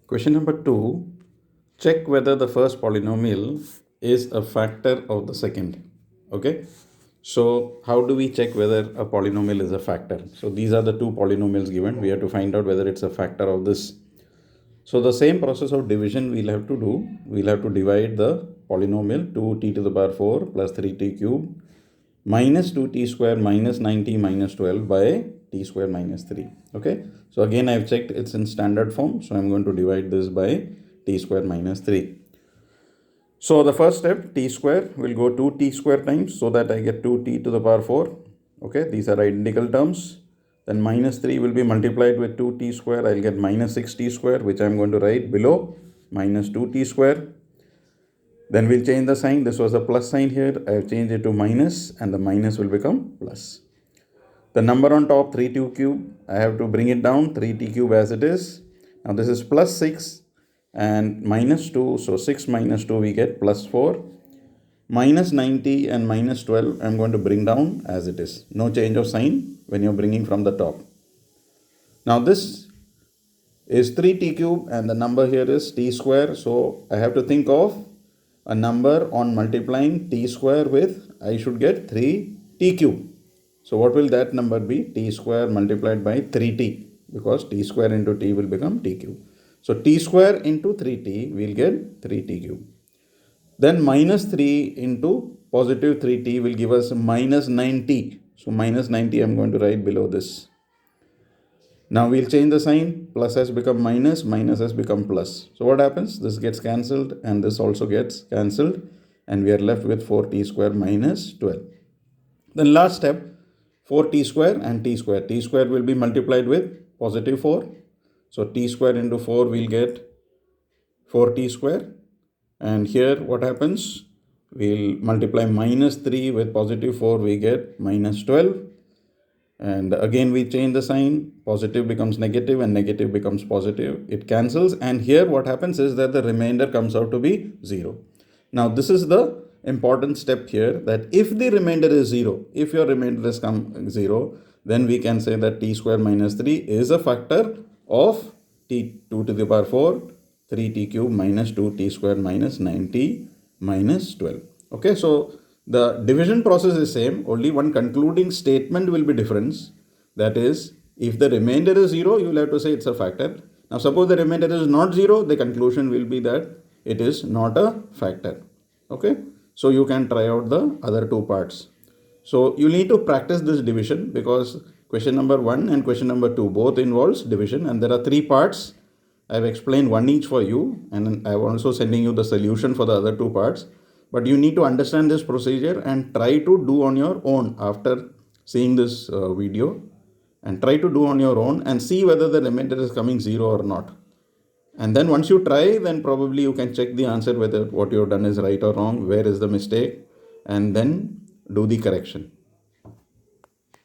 Question number 2, check whether the first polynomial is a factor of the second. Okay, so how do we check whether a polynomial is a factor? So these are the two polynomials given. We have to find out whether it's a factor of this. So the same process of division we'll have to do. We'll have to divide the polynomial 2t to the power 4 plus 3t cube minus 2t square minus 90 minus 12 by t square minus 3. Okay, so again I've checked it's in standard form, so I'm going to divide this by t square minus 3. So the first step, t square will go 2t square times, so that I get 2t to the power 4. Okay, these are identical terms. Then minus 3 will be multiplied with 2t square. I'll get minus 6t square, which I'm going to write below, minus 2t square. Then we'll change the sign. This was a plus sign here. I have changed it to minus, and the minus will become plus. The number on top, 3t cube, I have to bring it down, 3t cube as it is. Now this is plus 6 and minus 2. So 6 minus 2 we get plus 4. Minus 90 and minus 12 I'm going to bring down as it is. No change of sign when you're bringing from the top. Now this is 3t cube and the number here is t square. So I have to think of a number on multiplying t square with, I should get 3t cube. So what will that number be? T square multiplied by 3t, because t square into t will become t cube. So t square into 3t will get 3t cube. Then minus 3 into positive 3t will give us minus 9t. So minus 90 I'm going to write below this. Now we'll change the sign. Plus has become minus, minus has become plus. So what happens? This gets cancelled and this also gets cancelled, and we are left with 4t square minus 12. Then last step, 4t square and t square. T square will be multiplied with positive 4. So t square into 4 will get 4t square. And here what happens? We'll multiply minus 3 with positive 4, we get minus 12. And again we change the sign. Positive becomes negative and negative becomes positive. It cancels, and here what happens is that the remainder comes out to be 0. Now this is the important step here, that if the remainder is 0, if your remainder is 0, then we can say that t square minus 3 is a factor of t2 to the power 4, 3t cube minus 2t square minus 9t minus 12. Okay, so the division process is same, only one concluding statement will be different. That is, if the remainder is 0, you will have to say it's a factor. Now suppose the remainder is not 0, the conclusion will be that it is not a factor. Okay, so you can try out the other two parts. So you need to practice this division, because question number 1 and question number 2 both involves division, and there are 3 parts. I have explained one each for you, and I am also sending you the solution for the other 2 parts. But you need to understand this procedure and try to do on your own after seeing this video, and try to do on your own and see whether the remainder is coming 0 or not. And then once you try, then probably you can check the answer whether what you have done is right or wrong, where is the mistake, and then do the correction.